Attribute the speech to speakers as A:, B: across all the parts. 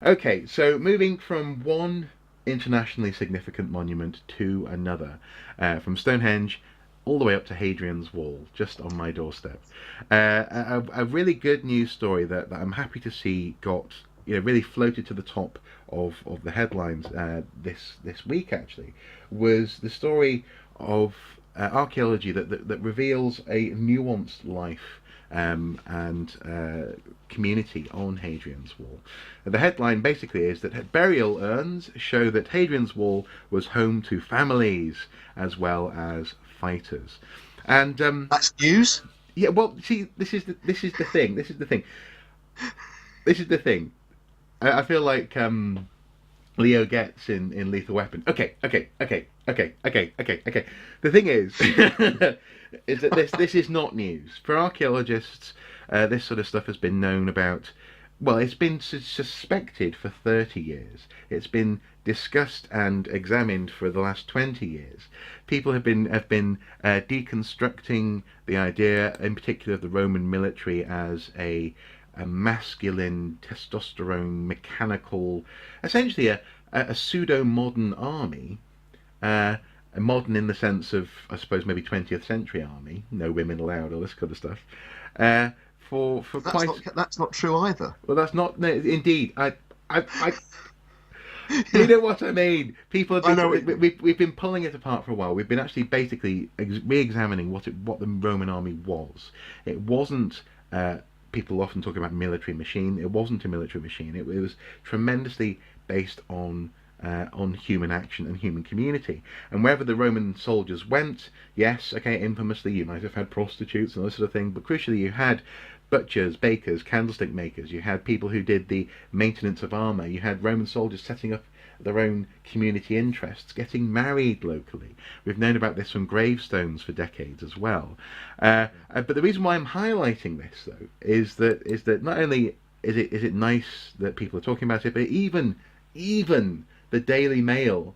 A: Okay, so moving from one internationally significant monument to another, from Stonehenge all the way up to Hadrian's Wall, just on my doorstep. A really good news story that I'm happy to see got really floated to the top of the headlines this week actually was the story of archaeology that reveals a nuanced life and community on Hadrian's Wall. The headline basically is that burial urns show that Hadrian's Wall was home to families as well as fighters. And
B: That's news.
A: yeah, well, see, this is the thing. This is the thing. This is the thing. I feel like Leo gets in Lethal Weapon. Okay. The thing is, is that this is not news for archaeologists. This sort of stuff has been known about. Well, it's been suspected for 30 years. It's been discussed and examined for the last 20 years. People have been deconstructing the idea, in particular, of the Roman military as a masculine, testosterone, mechanical, essentially a pseudo modern army. Modern in the sense of, I suppose, maybe 20th century army, no women allowed, all this kind of stuff. Uh, for quite
B: That's not true either.
A: well, that's not no, indeed. I you know what I mean. People have
B: I know
A: been
B: what you mean.
A: we've been pulling it apart for a while. We've been actually basically re-examining what the Roman army was. It wasn't. People often talk about military machine. It wasn't a military machine. It was tremendously based on human action and human community. And wherever the Roman soldiers went, yes, okay, infamously, you might have had prostitutes and all this sort of thing, but crucially, you had butchers, bakers, candlestick makers. You had people who did the maintenance of armour. You had Roman soldiers setting up their own community interests, getting married locally. We've known about this from gravestones for decades as well. But the reason why I'm highlighting this, though, is that not only is it nice that people are talking about it, but even the Daily Mail,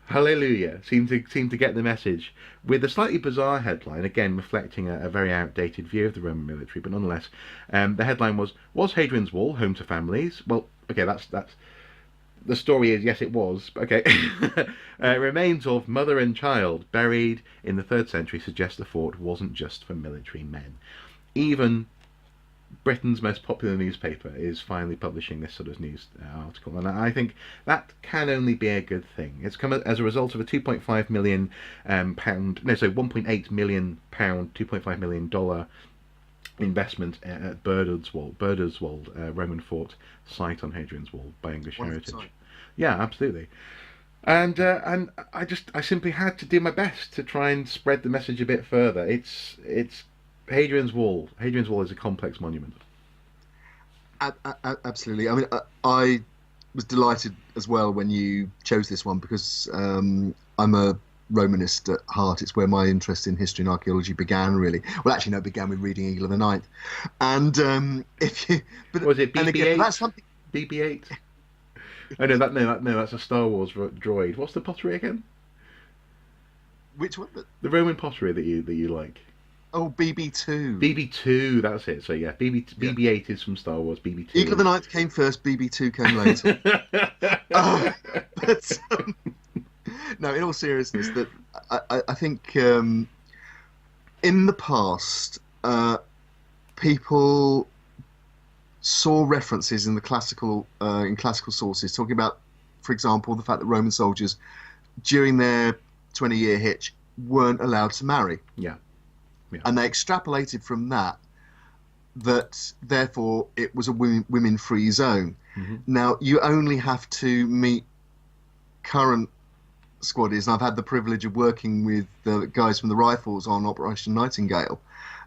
A: hallelujah, seem to get the message with a slightly bizarre headline, again reflecting a very outdated view of the Roman military, but nonetheless, the headline was Hadrian's Wall home to families? Well, okay, that's the story is yes, it was. Okay, remains of mother and child buried in the third century suggest the fort wasn't just for military men. Even Britain's most popular newspaper is finally publishing this sort of news article, and I think that can only be a good thing. It's come as a result of a 2.5 million pound, no, so 1.8 million pound, 2.5 million dollar investment at Burdelswald, Roman fort site on Hadrian's Wall by English
B: Wonderful
A: Heritage.
B: site.
A: Yeah, absolutely. And I simply had to do my best to try and spread the message a bit further. It's Hadrian's Wall. Hadrian's Wall is a complex monument.
B: Absolutely. I mean, I was delighted as well when you chose this one because I'm a Romanist at heart. It's where my interest in history and archaeology began, really. Well, actually, no, it began with reading Eagle of the Ninth. And if you, but
A: Was it
B: and again,
A: BB-8?
B: that's something.
A: BB-8? Oh no, that's a Star Wars droid. What's the pottery again?
B: Which one?
A: The Roman pottery that you like.
B: Oh, BB2.
A: BB2, that's it. So yeah,
B: Yeah.
A: BB8 is from Star Wars.
B: Eagle of the
A: BB2
B: Ninth came first. BB2 came later.
A: is.
B: Oh, but no, in all seriousness, that I think in the past, people saw references in the classical sources talking about, for example, the fact that Roman soldiers during their 20-year hitch weren't allowed to marry,
A: Yeah, yeah.
B: and they extrapolated from that therefore it was a women-free zone.
A: Hmm.
B: Now you only have to meet current squaddies, and I've had the privilege of working with the guys from the Rifles on Operation Nightingale,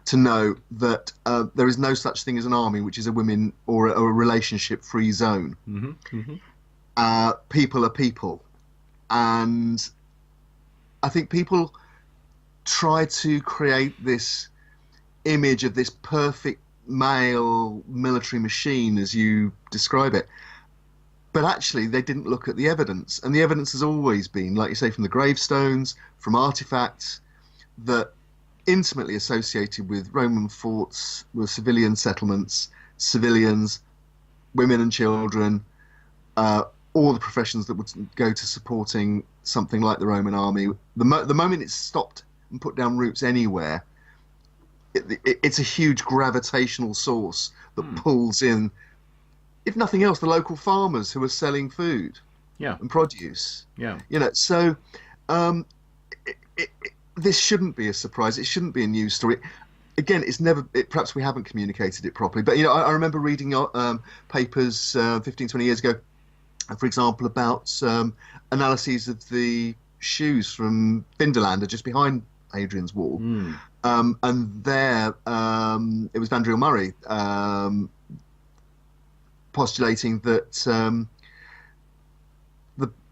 B: to know that there is no such thing as an army which is a women or a relationship-free zone.
A: Hmm. Hmm.
B: People are people, and I think people try to create this image of this perfect male military machine, as you describe it. But actually, they didn't look at the evidence. And the evidence has always been, like you say, from the gravestones, from artifacts, that intimately associated with Roman forts were civilian settlements, civilians, women and children, all the professions that would go to supporting something like the Roman army. The moment it's stopped and put down roots anywhere, it's a huge gravitational source that pulls in, if nothing else, the local farmers who are selling food
A: Yeah.
B: and produce.
A: Yeah.
B: So um, this shouldn't be a surprise. It shouldn't be a news story. Again, it's never. Perhaps we haven't communicated it properly. But I remember reading papers 15, 20 years ago, for example, about analyses of the shoes from Vindolanda just behind Hadrian's Wall. And there, it was Vandrell Murray postulating that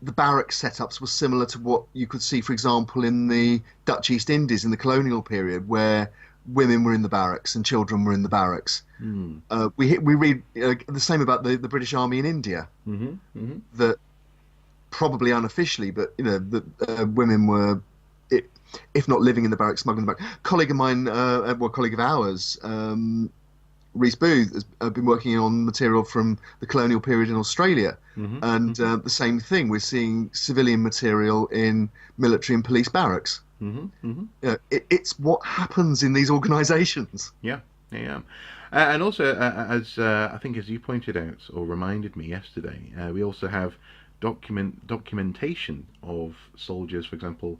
B: the barrack setups were similar to what you could see, for example, in the Dutch East Indies in the colonial period, where women were in the barracks and children were in the barracks. We read the same about the British Army in India, that probably unofficially, but women were, if not living in the barracks, smuggling the barracks. Colleague of mine, colleague of ours, Rhys Booth, has been working on material from the colonial period in Australia, and the same thing. We're seeing civilian material in military and police barracks. It's what happens in these organisations.
A: Yeah. And also, as I think, as you pointed out or reminded me yesterday, we also have documentation of soldiers, for example,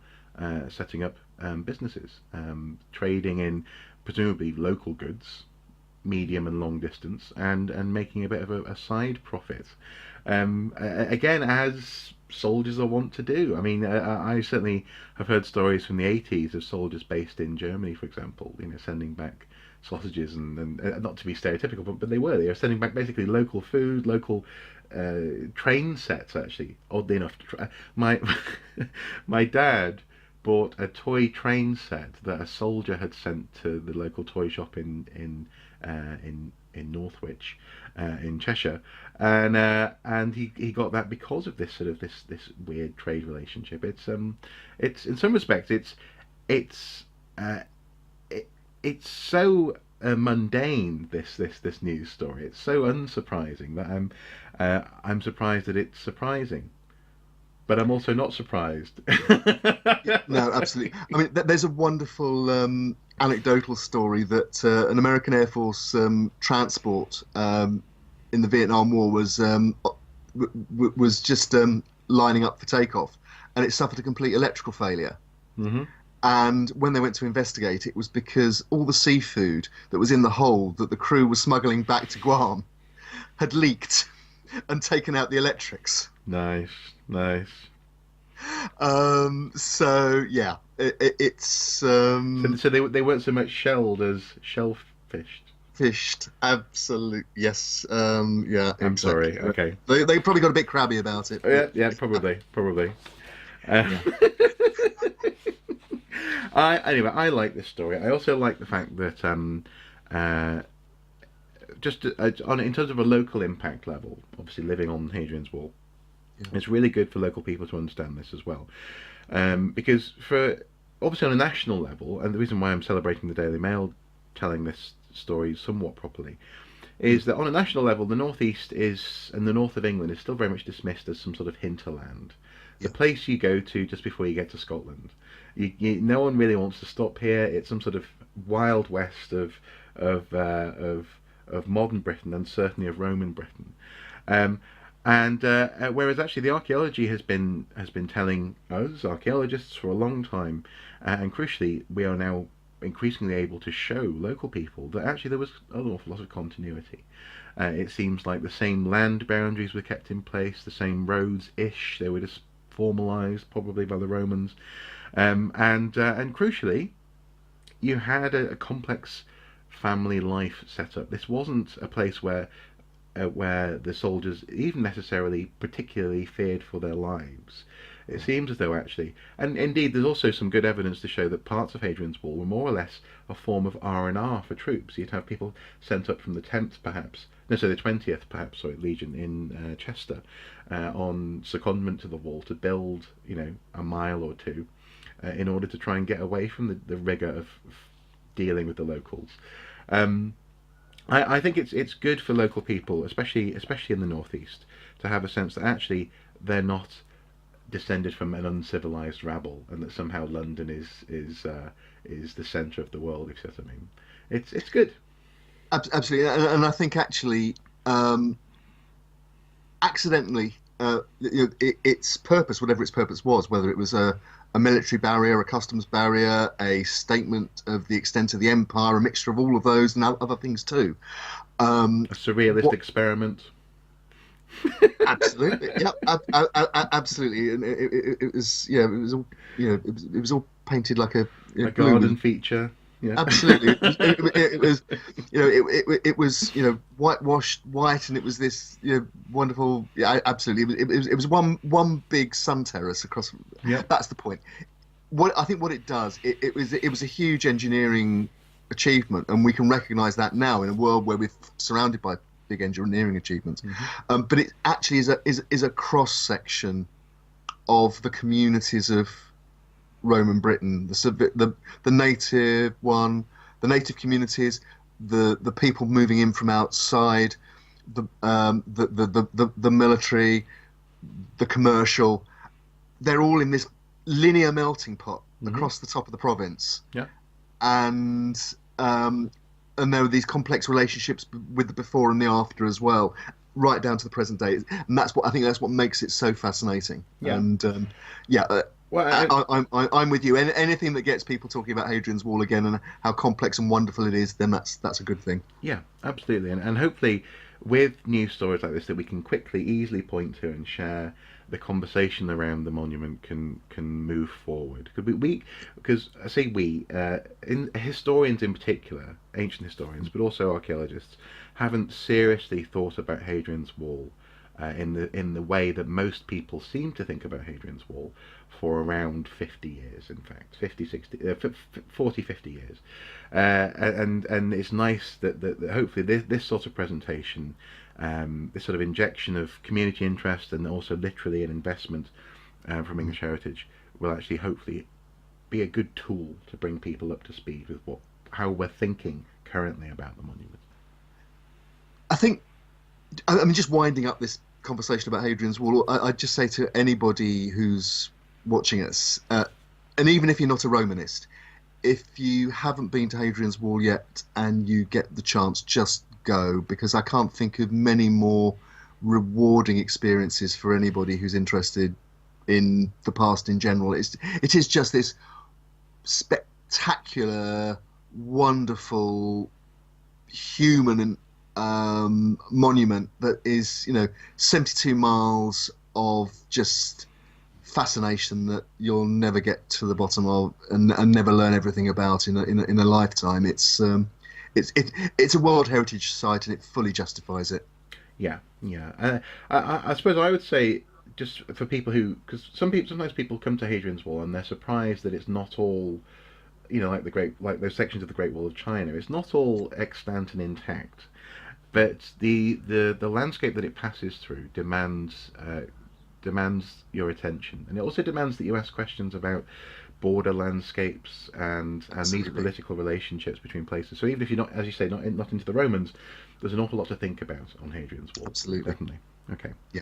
A: setting up businesses, trading in presumably local goods, medium and long distance, and making a bit of a side profit. Again, as soldiers are wont to do. I mean, I certainly have heard stories from the 80s of soldiers based in Germany, for example, sending back sausages and not to be stereotypical, but they were sending back basically local food, local train sets. Actually, oddly enough, my dad bought a toy train set that a soldier had sent to the local toy shop in Northwich, in Cheshire, and he got that because of this sort of this weird trade relationship. It's in some respects it's so mundane, this news story. It's so unsurprising that I'm surprised that it's surprising. But I'm also not surprised.
B: No, absolutely. I mean, there's a wonderful anecdotal story that an American Air Force transport in the Vietnam War was just lining up for takeoff, and it suffered a complete electrical failure. And when they went to investigate, it was because all the seafood that was in the hold that the crew was smuggling back to Guam had leaked and taken out the electrics.
A: Nice.
B: So yeah, it's
A: so they weren't so much shelled as shellfished.
B: Fished, absolute, yes. Yeah,
A: I'm
B: exactly.
A: sorry. Okay.
B: They probably got a bit crabby about it.
A: Yeah, probably. Anyway, I like this story. I also like the fact that just in terms of a local impact level, obviously living on Hadrian's Wall, it's really good for local people to understand this as well, because for obviously on a national level, and the reason why I'm celebrating the Daily Mail telling this story somewhat properly, is that on a national level, the northeast and the north of England is still very much dismissed as some sort of hinterland, the place you go to just before you get to Scotland. No one really wants to stop here. It's some sort of wild west of modern Britain, and certainly of Roman Britain. Whereas actually the archaeology has been telling us archaeologists for a long time, and crucially we are now increasingly able to show local people that actually there was an awful lot of continuity. It seems like the same land boundaries were kept in place, the same roads-ish. They were just formalised probably by the Romans, and crucially, you had a complex family life set up. This wasn't a place where the soldiers even necessarily particularly feared for their lives. It seems as though actually, and indeed there's also some good evidence to show that parts of Hadrian's Wall were more or less a form of R&R for troops. You'd have people sent up from the 10th perhaps, no, so the 20th perhaps, Legion in Chester, on secondment to the wall to build, a mile or two, in order to try and get away from the rigour of dealing with the locals. I think it's good for local people, especially in the northeast, to have a sense that actually they're not descended from an uncivilized rabble, and that somehow London is the centre of the world. If you see what I mean, it's good.
B: Absolutely, and I think actually, accidentally, its purpose, whatever its purpose was, whether it was a military barrier, a customs barrier, a statement of the extent of the empire, a mixture of all of those and other things too.
A: A surrealist
B: What
A: experiment.
B: Absolutely, yeah, absolutely, and it was, yeah, it was all, it was all painted like a
A: A
B: blue
A: garden
B: and
A: feature. Yeah.
B: absolutely, it was, it was, whitewashed white, and it was this, wonderful, yeah, absolutely, it was one big sun terrace across.
A: Yeah.
B: That's the point. What I think what it does, it was a huge engineering achievement, and we can recognise that now in a world where we're surrounded by big engineering achievements. But it actually is a cross section of the communities of Roman Britain, the native one, the native communities, the people moving in from outside, the military, the commercial. They're all in this linear melting pot across the top of the province.
A: Yeah.
B: And there were these complex relationships with the before and the after as well, right down to the present day. And that's what I think. That's what makes it so fascinating.
A: Yeah.
B: And
A: Well,
B: I'm with you. Anything that gets people talking about Hadrian's Wall again and how complex and wonderful it is, then that's a good thing.
A: yeah, absolutely, and hopefully with news stories like this that we can quickly, easily point to and share, the conversation around the monument can move forward. Because I say we, historians in particular, ancient historians, but also archaeologists, haven't seriously thought about Hadrian's Wall in the way that most people seem to think about Hadrian's Wall for around 50 years, in fact, 50, 60, 40, 50 years. And it's nice that hopefully this sort of presentation, this sort of injection of community interest and also literally an investment from English Heritage will actually hopefully be a good tool to bring people up to speed with how we're thinking currently about the monument.
B: I think, I mean, just winding up this conversation about Hadrian's Wall, I'd just say to anybody who's watching us, and even if you're not a Romanist, if you haven't been to Hadrian's Wall yet and you get the chance, just go, because I can't think of many more rewarding experiences for anybody who's interested in the past in general. It is just this spectacular, wonderful, human monument that is, 72 miles of just fascination that you'll never get to the bottom of and never learn everything about in a lifetime. It's a World Heritage Site and it fully justifies it.
A: Yeah, yeah. I suppose I would say, just for people because sometimes people come to Hadrian's Wall and they're surprised that it's not all, like those sections of the Great Wall of China. It's not all extant and intact, but the landscape that it passes through demands your attention, and it also demands that you ask questions about border landscapes and these political relationships between places. So even if you're not, as you say, not into the Romans, there's an awful lot to think about on Hadrian's Wall.
B: Absolutely.
A: Definitely. Okay.
B: Yeah.